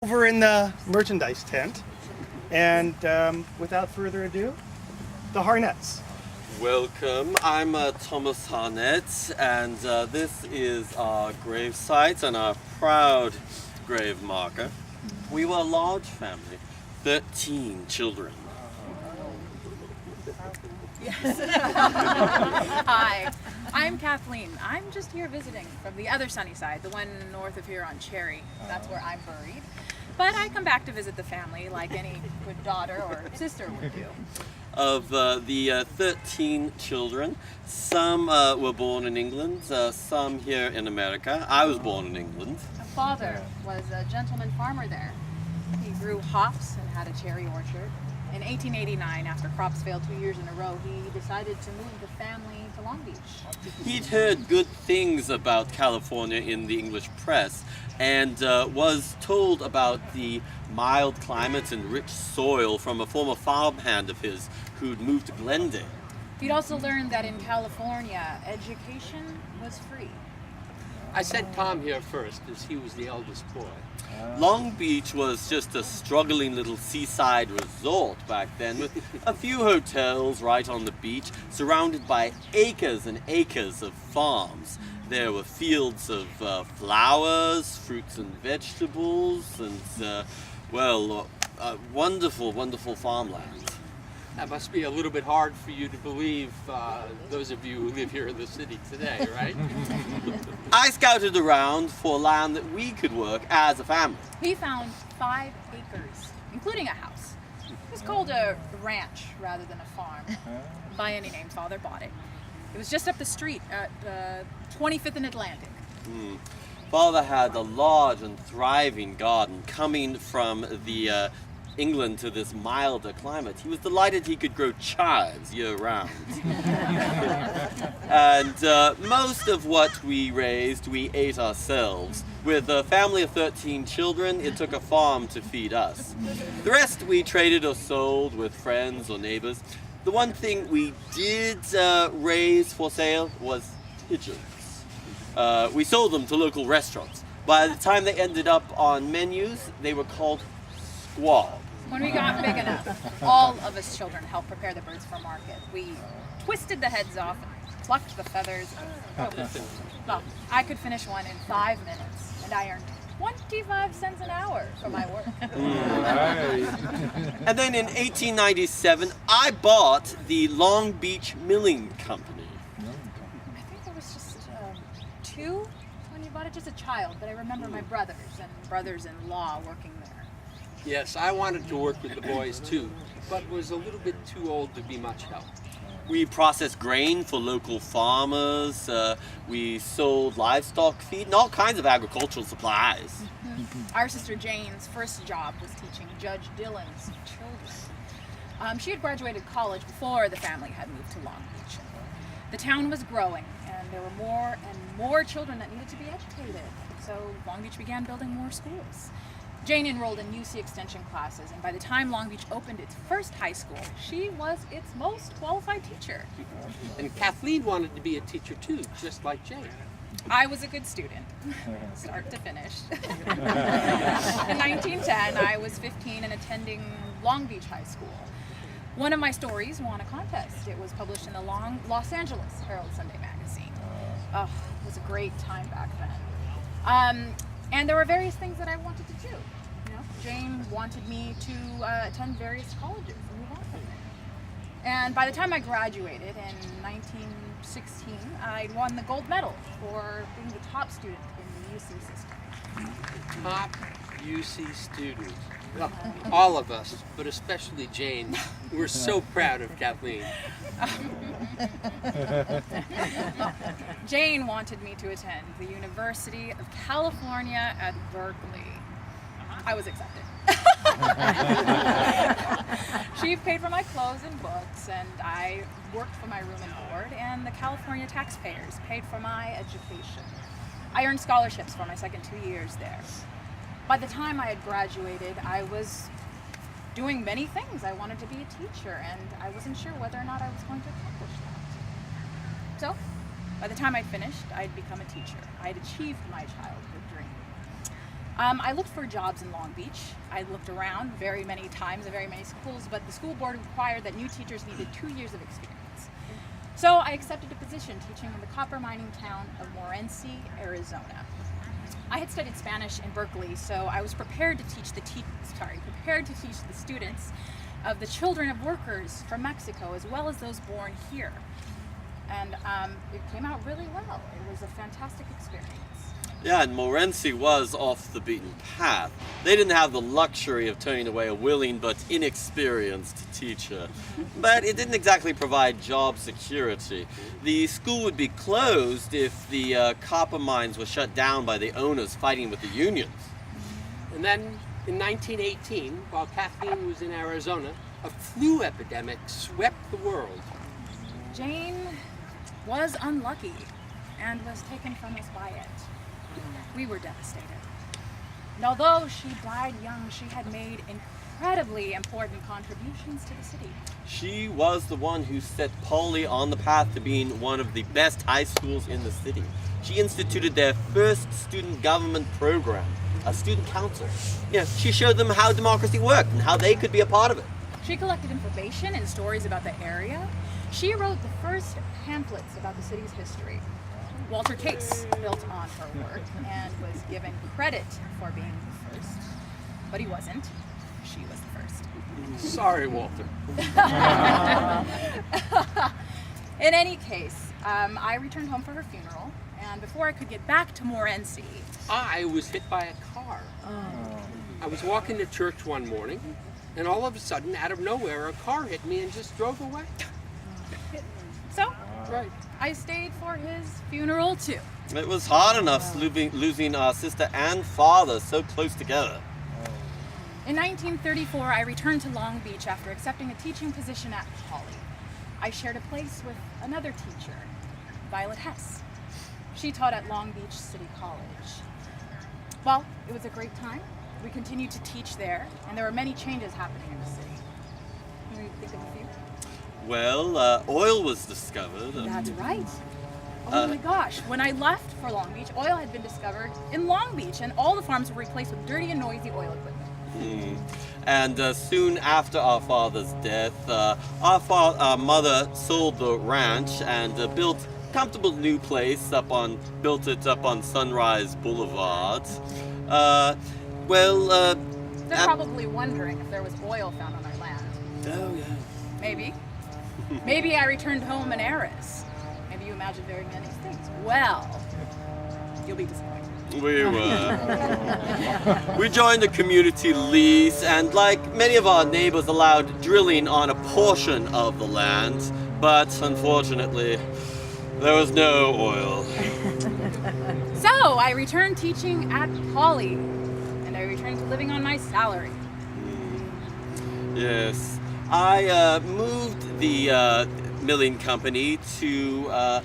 Over in the merchandise tent, and without further ado, the Harnetts. Welcome, I'm Thomas Harnett, and this is our grave site and our proud grave marker. We were a large family, 13 children. Yes. Hi, I'm Kathleen. I'm just here visiting from the other sunny side, the one north of here on Cherry. That's where I'm buried. But I come back to visit the family like any good daughter or sister would do. Of the 13 children, some were born in England, some here in America. I was born in England. My father was a gentleman farmer there. He grew hops and had a cherry orchard. In 1889, after crops failed 2 years in a row, he decided to move the family to Long Beach. He'd heard good things about California in the English press and was told about the mild climate and rich soil from a former farmhand of his who'd moved to Glendale. He'd also learned that in California, education was free. I sent Tom here first, as he was the eldest boy. Long Beach was just a struggling little seaside resort back then, with a few hotels right on the beach, surrounded by acres and acres of farms. There were fields of flowers, fruits and vegetables, and, wonderful, wonderful farmland. That must be a little bit hard for you to believe, those of you who live here in the city today, right? I scouted around for land that we could work as a family. We found 5 acres, including a house. It was called a ranch rather than a farm. By any name, Father bought it. It was just up the street at 25th and Atlantic. Father had a large and thriving garden coming from the England to this milder climate. He was delighted he could grow chives year-round. And most of what we raised, we ate ourselves. With a family of 13 children, it took a farm to feed us. The rest we traded or sold with friends or neighbors. The one thing we did raise for sale was pigeons. We sold them to local restaurants. By the time they ended up on menus, they were called squab. When we got big enough, all of us children helped prepare the birds for market. We twisted the heads off, plucked the feathers. Well, I could finish one in 5 minutes, and I earned 25 cents an hour for my work. And then in 1897, I bought the Long Beach Milling Company. I think there was just 2 when you bought it, just a child, but I remember my brothers and brothers-in-law working there. Yes, I wanted to work with the boys too, but was a little bit too old to be much help. We processed grain for local farmers, we sold livestock feed, and all kinds of agricultural supplies. Our sister Jane's first job was teaching Judge Dillon's children. She had graduated college before the family had moved to Long Beach. The town was growing, and there were more and more children that needed to be educated, so Long Beach began building more schools. Jane enrolled in UC Extension classes, and by the time Long Beach opened its first high school, she was its most qualified teacher. And Kathleen wanted to be a teacher too, just like Jane. I was a good student, start to finish. In 1910, I was 15 and attending Long Beach High School. One of my stories won a contest. It was published in the Los Angeles Herald Sunday magazine. Oh, it was a great time back then. And there were various things that I wanted to do. You know, Jane wanted me to attend various colleges and move on from there. And by the time I graduated in 1916, I'd won the gold medal for being the top student in the UC system. Top UC student. Well, all of us, but especially Jane, we're so proud of Kathleen. Jane wanted me to attend the University of California at Berkeley. I was accepted. She paid for my clothes and books, and I worked for my room and board, and the California taxpayers paid for my education. I earned scholarships for my second 2 years there. By the time I had graduated, I was doing many things. I wanted to be a teacher, and I wasn't sure whether or not I was going to accomplish that. So, by the time I'd finished, I'd become a teacher. I'd achieved my childhood dream. I looked for jobs in Long Beach. I looked around very many times at very many schools, but the school board required that new teachers needed 2 years of experience. So I accepted a position teaching in the copper mining town of Morenci, Arizona. I had studied Spanish in Berkeley, so I was prepared to teach the students of the children of workers from Mexico, as well as those born here. And it came out really well. It was a fantastic experience. Yeah, and Morenci was off the beaten path. They didn't have the luxury of turning away a willing but inexperienced teacher. But it didn't exactly provide job security. The school would be closed if the copper mines were shut down by the owners fighting with the unions. And then in 1918, while Kathleen was in Arizona, a flu epidemic swept the world. Jane was unlucky and was taken from us by it. We were devastated. And although she died young, she had made incredibly important contributions to the city. She was the one who set Pauley on the path to being one of the best high schools in the city. She instituted their first student government program, a student council. She showed them how democracy worked and how they could be a part of it. She collected information and stories about the area. She wrote the first pamphlets about the city's history. Walter Case built on her work and was given credit for being the first, but he wasn't. She was the first. Sorry, Walter. In any case, I returned home for her funeral, and before I could get back to Morenci, I was hit by a car. I was walking to church one morning, and all of a sudden, out of nowhere, a car hit me and just drove away. So Right. I stayed for his funeral too. It was hard enough losing our sister and father so close together. In 1934, I returned to Long Beach after accepting a teaching position at Poly. I shared a place with another teacher, Violet Hess. She taught at Long Beach City College. Well, it was a great time. We continued to teach there, and there were many changes happening in the city. Can you think of a few? Well, oil was discovered. That's right. Oh my gosh, when I left for Long Beach, oil had been discovered in Long Beach, and all the farms were replaced with dirty and noisy oil equipment. And soon after our father's death, our mother sold the ranch and built a comfortable new place built it up on Sunrise Boulevard. They're probably wondering if there was oil found on our land. Oh yeah. Maybe. Maybe I returned home an heiress. Maybe you imagined very many things. Well, you'll be disappointed. We were. We joined a community lease and, like many of our neighbors, allowed drilling on a portion of the land, but unfortunately, there was no oil. So I returned teaching at Poly, and I returned to living on my salary. Yes. I moved the milling company to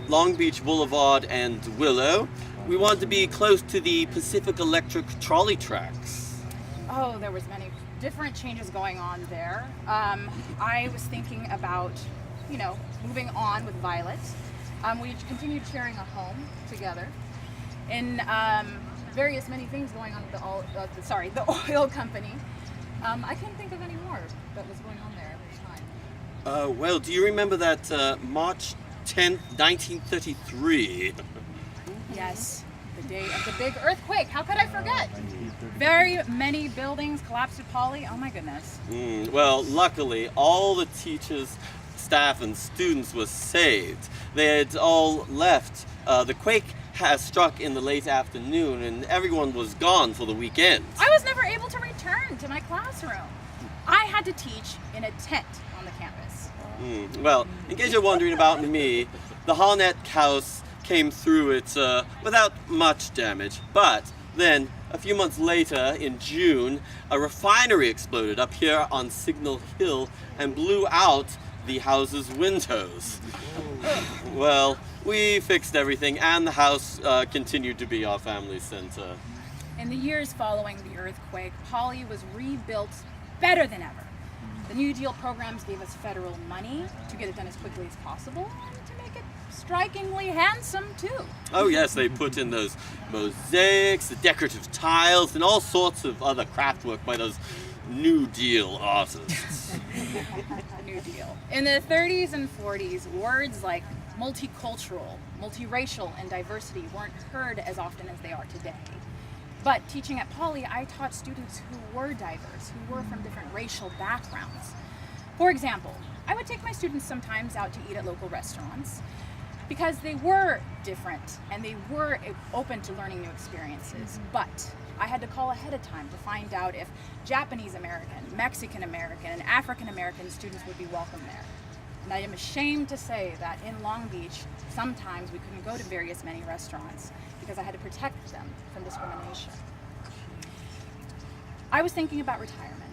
Long Beach Boulevard and Willow. We wanted to be close to the Pacific Electric trolley tracks. Oh, there was many different changes going on there. I was thinking about, moving on with Violet. We continued sharing a home together, and various many things going on with the oil company. I can't think of any more that was going on there at the time. Well, do you remember that March 10th, 1933? Yes, the day of the big earthquake. How could I forget? Very many buildings collapsed at Poly. Oh my goodness. Well, luckily, all the teachers, staff, and students were saved. They had all left. The quake has struck in the late afternoon, and everyone was gone for the weekend. I was never able to return to my classroom. I had to teach in a tent on the campus. Well, in case you're wondering about me, the Harnett house came through it without much damage. But then, a few months later, in June, a refinery exploded up here on Signal Hill and blew out the house's windows. Well, we fixed everything, and the house continued to be our family center. In the years following the earthquake, Poly was rebuilt better than ever. The New Deal programs gave us federal money to get it done as quickly as possible and to make it strikingly handsome too. Oh yes, they put in those mosaics, the decorative tiles, and all sorts of other craft work by those New Deal artists. New Deal. In the 30s and 40s, words like multicultural, multiracial, and diversity weren't heard as often as they are today. But teaching at Poly, I taught students who were diverse, who were from different racial backgrounds. For example, I would take my students sometimes out to eat at local restaurants because they were different and they were open to learning new experiences. But I had to call ahead of time to find out if Japanese American, Mexican American, and African American students would be welcome there. And I am ashamed to say that in Long Beach, sometimes we couldn't go to many restaurants because I had to protect them from discrimination. I was thinking about retirement.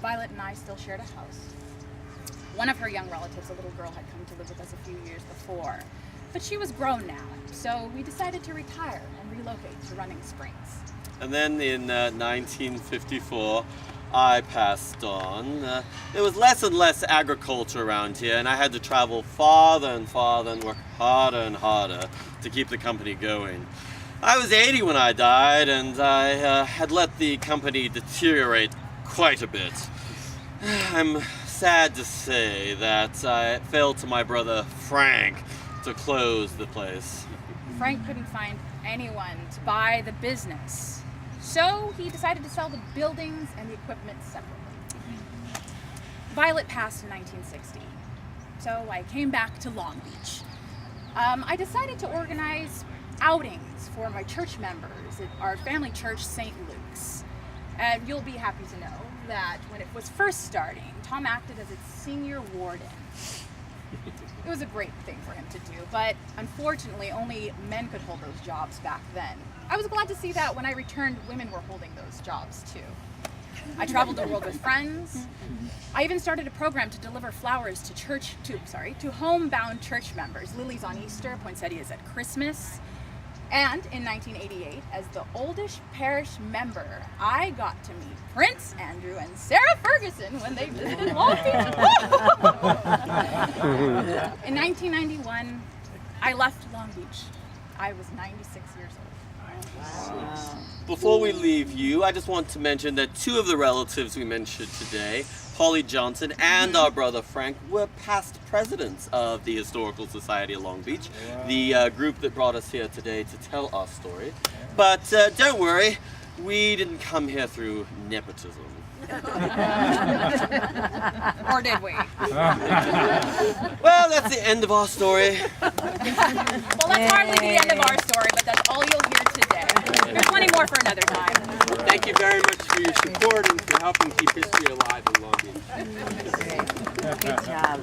Violet and I still shared a house. One of her young relatives, a little girl, had come to live with us a few years before, but she was grown now, so we decided to retire and relocate to Running Springs. And then in 1954, I passed on. There was less and less agriculture around here, and I had to travel farther and farther and work harder and harder to keep the company going. I was 80 when I died, and I had let the company deteriorate quite a bit. I'm sad to say that I fell to my brother Frank to close the place. Frank couldn't find anyone to buy the business, so he decided to sell the buildings and the equipment separately. Violet passed in 1960, so I came back to Long Beach. I decided to organize outings for my church members at our family church, St. Luke's. And you'll be happy to know that when it was first starting, Tom acted as its senior warden. It was a great thing for him to do, but unfortunately only men could hold those jobs back then. I was glad to see that when I returned, women were holding those jobs too. I traveled the world with friends. I even started a program to deliver flowers to homebound church members, lilies on Easter, poinsettias at Christmas. And in 1988, as the oldest parish member, I got to meet Prince Andrew and Sarah Ferguson when they visited Long Beach. In 1991, I left Long Beach. I was 96 years old. Wow. Before we leave you, I just want to mention that two of the relatives we mentioned today, Polly Johnson and our brother Frank, were past presidents of the Historical Society of Long Beach, the group that brought us here today to tell our story. But don't worry, we didn't come here through nepotism. Or did we? Well, that's the end of our story. Well, that's hardly the end of our story, but that's all you'll hear today. There's plenty more for another time. Thank you very much for your support and for helping keep history alive in Long Beach. Good job.